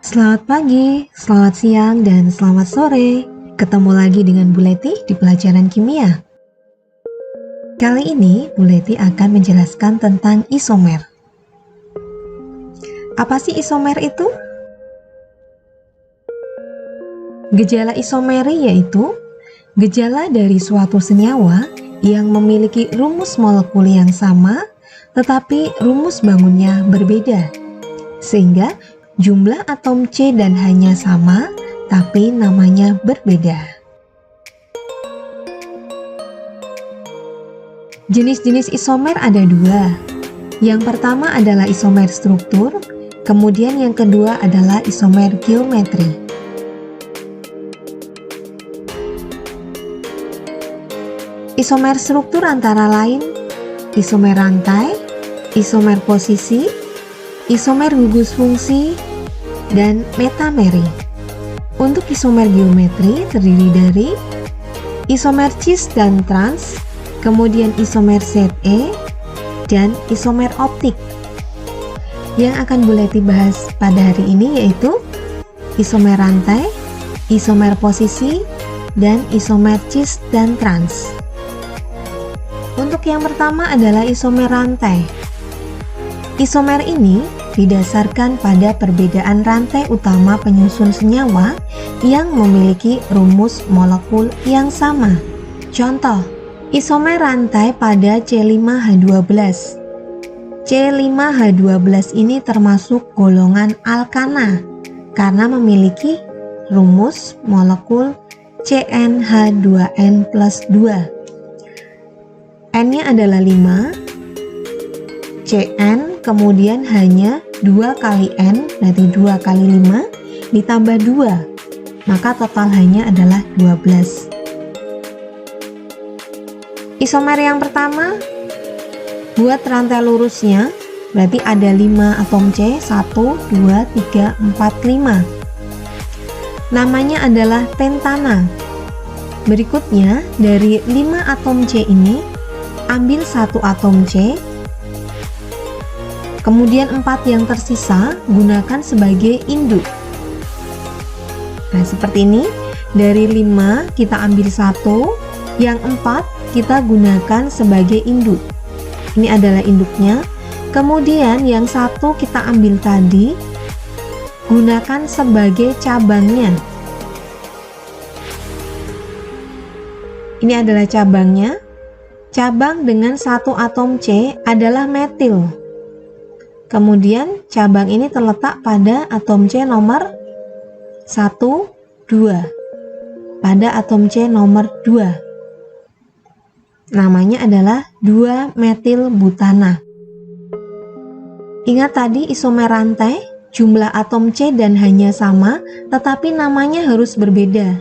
Selamat pagi, selamat siang, dan selamat sore. Ketemu lagi dengan Bu Leti di pelajaran kimia. Kali ini Bu Leti akan menjelaskan tentang isomer. Apa sih isomer itu? Gejala isomeri yaitu gejala dari suatu senyawa yang memiliki rumus molekul yang sama, tetapi rumus bangunnya berbeda, sehingga jumlah atom C dan H-nya sama, tapi namanya berbeda. Jenis-jenis isomer ada dua. Yang pertama adalah isomer struktur, kemudian yang kedua adalah isomer geometri. Isomer struktur antara lain isomer rantai, isomer posisi, isomer gugus fungsi, dan metameri. Untuk isomer geometri terdiri dari isomer cis dan trans, kemudian isomer Ze, dan isomer optik. Yang akan Bu Leti bahas pada hari ini yaitu isomer rantai, isomer posisi, dan isomer cis dan trans. Untuk yang pertama adalah isomer rantai. Isomer ini didasarkan pada perbedaan rantai utama penyusun senyawa yang memiliki rumus molekul yang sama. Contoh, isomer rantai pada C5H12. C5H12 ini termasuk golongan alkana karena memiliki rumus molekul CnH2n+2. N-nya adalah 5, Cn kemudian hanya 2 kali N, berarti 2 kali 5 ditambah 2, maka total hanya adalah 12. Isomer yang pertama, buat rantai lurusnya, berarti ada 5 atom C, 1, 2, 3, 4, 5. Namanya adalah pentana. Berikutnya, dari 5 atom C ini, ambil 1 atom C, kemudian 4 yang tersisa gunakan sebagai induk. Nah, seperti ini. Dari 5 kita ambil 1, yang 4 kita gunakan sebagai induk. Ini adalah induknya. Kemudian yang 1 kita ambil tadi, gunakan sebagai cabangnya. Ini adalah cabangnya. Cabang dengan 1 atom C adalah metil. Kemudian cabang ini terletak pada atom C nomor 1, 2. Pada atom C nomor 2. Namanya adalah 2-metil butana. Ingat tadi isomer rantai, jumlah atom C dan H-nya sama, tetapi namanya harus berbeda.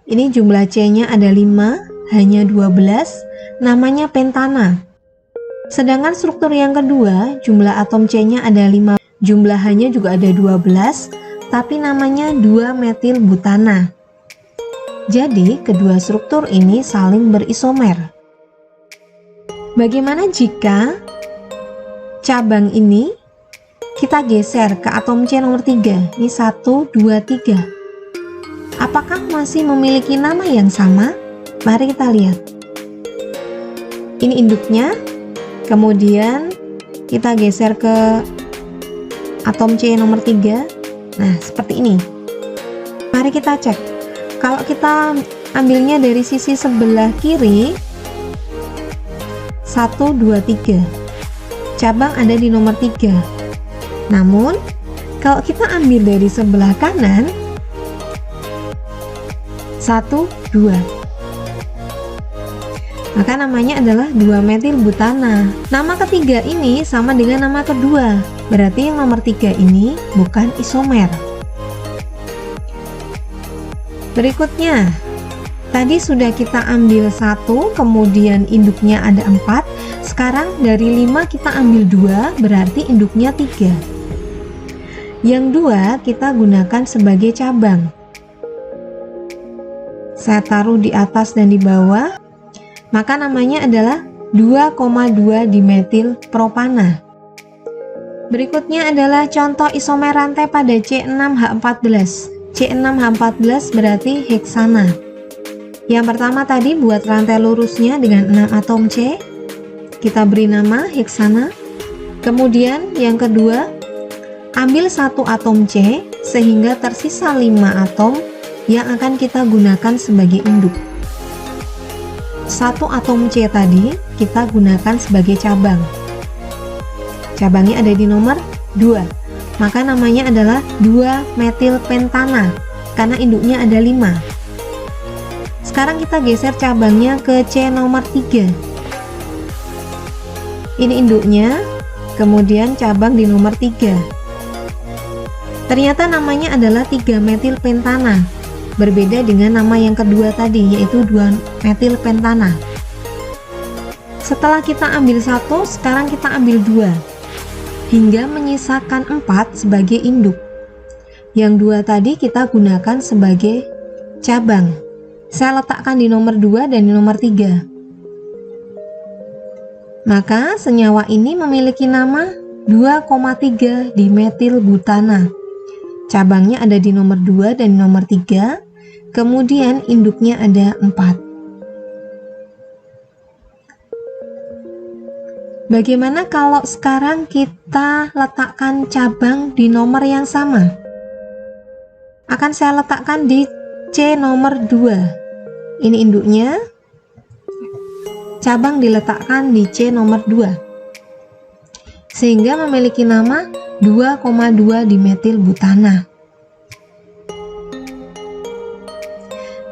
Ini jumlah C-nya ada 5, H-nya 12, namanya pentana. Sedangkan struktur yang kedua, jumlah atom C-nya ada 5, jumlah H-nya juga ada 12, tapi namanya 2-metil butana. Jadi, kedua struktur ini saling berisomer. Bagaimana jika cabang ini kita geser ke atom C nomor 3? Ini 1, 2, 3. Apakah masih memiliki nama yang sama? Mari kita lihat. Ini induknya, kemudian kita geser ke atom C nomor 3. Nah, seperti ini. Mari kita cek. Kalau kita ambilnya dari sisi sebelah kiri, 1, 2, 3. Cabang ada di nomor 3. Namun, kalau kita ambil dari sebelah kanan, 1, 2. Maka namanya adalah 2-metil butana. Nama ketiga ini sama dengan nama kedua, berarti yang nomor 3 ini bukan isomer. Berikutnya, tadi sudah kita ambil 1, kemudian induknya ada 4. Sekarang dari 5 kita ambil 2, berarti induknya 3. Yang 2 kita gunakan sebagai cabang. Saya taruh di atas dan di bawah. Maka namanya adalah 2,2 dimetil propana. Berikutnya adalah contoh isomer rantai pada C6H14. C6H14 berarti heksana. Yang pertama tadi buat rantai lurusnya dengan 6 atom C, kita beri nama heksana. Kemudian yang kedua, ambil 1 atom C sehingga tersisa 5 atom yang akan kita gunakan sebagai induk. 1 atom C tadi kita gunakan sebagai cabang. Cabangnya ada di nomor 2, maka namanya adalah 2-metil pentana karena induknya ada 5. Sekarang kita geser cabangnya ke C nomor 3. Ini induknya, kemudian cabang di nomor 3. Ternyata namanya adalah 3-metil pentana, berbeda dengan nama yang kedua tadi, yaitu 2-metil pentana. Setelah kita ambil 1, sekarang kita ambil 2, hingga menyisakan 4 sebagai induk. Yang 2 tadi kita gunakan sebagai cabang. Saya letakkan di nomor 2 dan di nomor 3. Maka senyawa ini memiliki nama 2,3 dimetil butana. Cabangnya ada di nomor 2 dan di nomor 3, kemudian induknya ada 4. Bagaimana kalau sekarang kita letakkan cabang di nomor yang sama? Akan saya letakkan di C nomor 2. Ini induknya. Cabang diletakkan di C nomor 2. Sehingga memiliki nama 2,2 dimetil butana.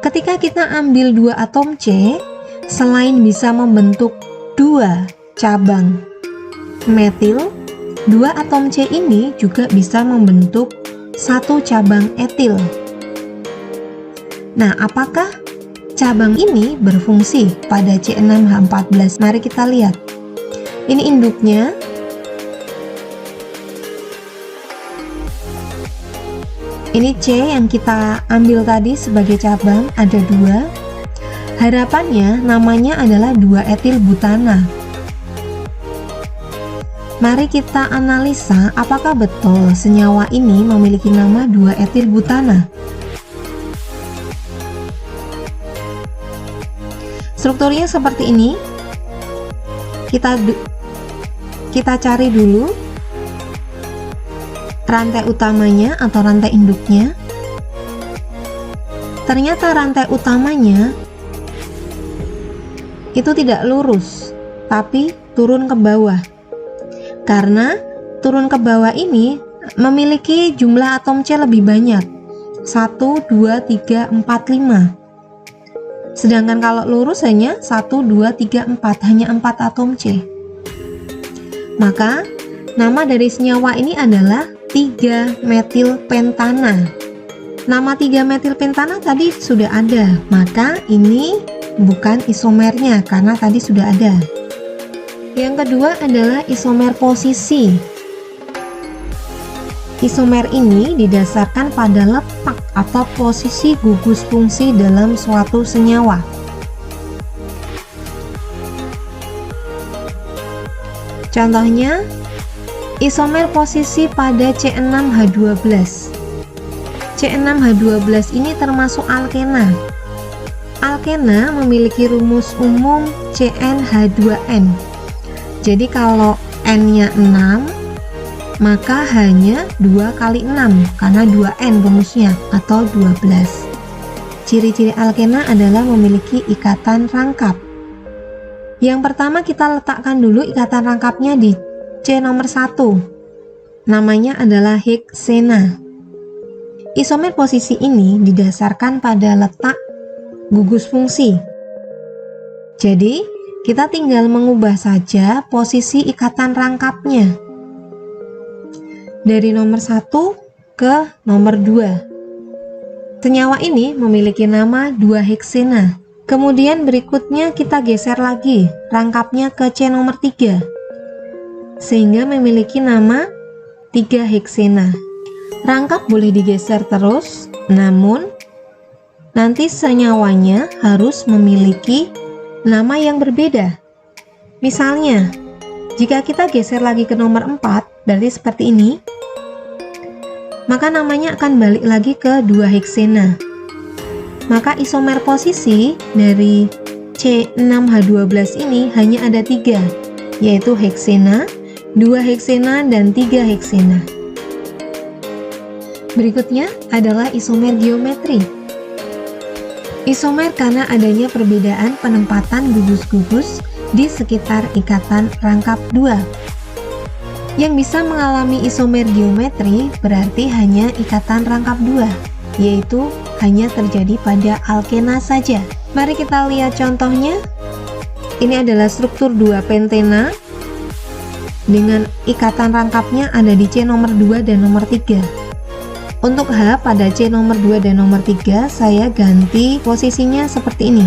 Ketika kita ambil 2 atom C, selain bisa membentuk 2 cabang metil, 2 atom C ini juga bisa membentuk 1 cabang etil. Nah, apakah cabang ini berfungsi pada C6H14? Mari kita lihat. Ini induknya. Ini C yang kita ambil tadi sebagai cabang, ada 2. Harapannya namanya adalah 2-etil butana. Mari kita analisa apakah betul senyawa ini memiliki nama 2-etil butana. Strukturnya seperti ini. Kita cari dulu rantai utamanya atau rantai induknya. Ternyata rantai utamanya itu tidak lurus, tapi turun ke bawah. Karena turun ke bawah ini memiliki jumlah atom C lebih banyak, 1, 2, 3, 4, 5. Sedangkan kalau lurus hanya 1, 2, 3, 4, hanya 4 atom C. Maka nama dari senyawa ini adalah 3-metil pentana. Nama 3-metil pentana tadi sudah ada, maka ini bukan isomernya karena tadi sudah ada. Yang kedua adalah isomer posisi. Isomer ini didasarkan pada letak atau posisi gugus fungsi dalam suatu senyawa. Contohnya, isomer posisi pada C6H12. C6H12 ini termasuk alkena. Alkena memiliki rumus umum CnH2n. Jadi kalau N-nya 6, maka hanya 2 kali 6 karena 2N rumusnya atau 12. Ciri-ciri alkena adalah memiliki ikatan rangkap. Yang pertama kita letakkan dulu ikatan rangkapnya di C nomor 1. Namanya adalah heksena. Isomer posisi ini didasarkan pada letak gugus fungsi. Jadi kita tinggal mengubah saja posisi ikatan rangkapnya dari nomor 1 ke nomor 2. Senyawa ini memiliki nama 2-heksena. Kemudian berikutnya kita geser lagi rangkapnya ke C nomor 3, sehingga memiliki nama 3-heksena. Rangkap boleh digeser terus, namun nanti senyawanya harus memiliki nama yang berbeda. Misalnya, jika kita geser lagi ke nomor 4, berarti seperti ini, maka namanya akan balik lagi ke 2 heksena. Maka isomer posisi dari C6H12 ini hanya ada 3, yaitu heksena, 2 heksena, dan 3 heksena. Berikutnya adalah isomer geometri. Isomer karena adanya perbedaan penempatan gugus-gugus di sekitar ikatan rangkap 2. Yang bisa mengalami isomer geometri berarti hanya ikatan rangkap 2, yaitu hanya terjadi pada alkena saja. Mari kita lihat contohnya. Ini adalah struktur 2 pentena dengan ikatan rangkapnya ada di C nomor 2 dan nomor 3. Untuk H pada C nomor 2 dan nomor 3 saya ganti posisinya seperti ini.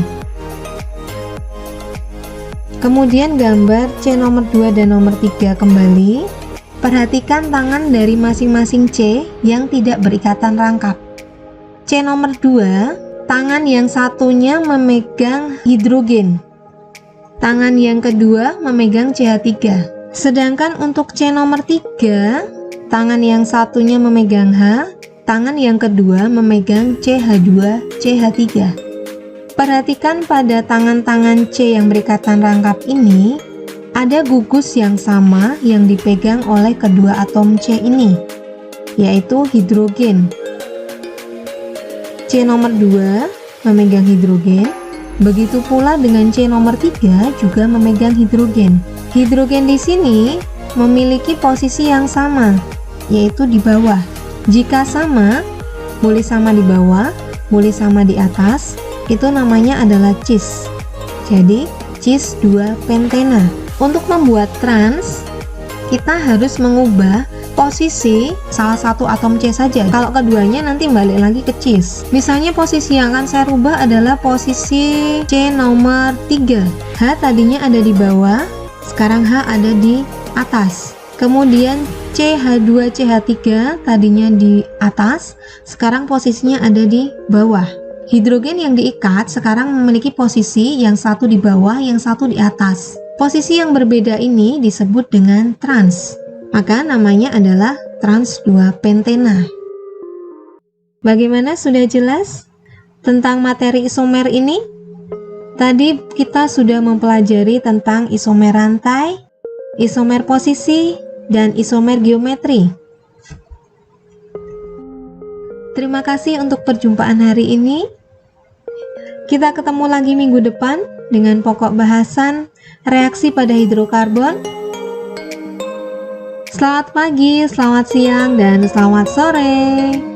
Kemudian gambar C nomor 2 dan nomor 3 kembali. Perhatikan tangan dari masing-masing C yang tidak berikatan rangkap. C nomor 2, tangan yang satunya memegang hidrogen. Tangan yang kedua memegang CH3. Sedangkan untuk C nomor 3, tangan yang satunya memegang H, tangan yang kedua memegang CH2, CH3. Perhatikan pada tangan-tangan C yang berikatan rangkap ini, ada gugus yang sama yang dipegang oleh kedua atom C ini, yaitu hidrogen. C nomor 2 memegang hidrogen, begitu pula dengan C nomor 3 juga memegang hidrogen. Hidrogen di sini memiliki posisi yang sama, yaitu di bawah. Jika sama, boleh sama di bawah, boleh sama di atas, itu namanya adalah cis. Jadi cis 2 pentena. Untuk membuat trans, kita harus mengubah posisi salah satu atom C saja. Kalau keduanya nanti balik lagi ke cis. Misalnya posisi yang akan saya rubah adalah posisi C nomor 3. H tadinya ada di bawah, sekarang H ada di atas. Kemudian CH2 CH3 tadinya di atas, sekarang posisinya ada di bawah. Hidrogen yang diikat sekarang memiliki posisi yang satu di bawah, yang satu di atas. Posisi yang berbeda ini disebut dengan trans. Maka namanya adalah trans 2 pentena. Bagaimana, sudah jelas tentang materi isomer ini? Tadi kita sudah mempelajari tentang isomer rantai, isomer posisi, dan isomer geometri. Terima kasih untuk perjumpaan hari ini. Kita ketemu lagi minggu depan dengan pokok bahasan reaksi pada hidrokarbon. Selamat pagi, selamat siang, dan selamat sore.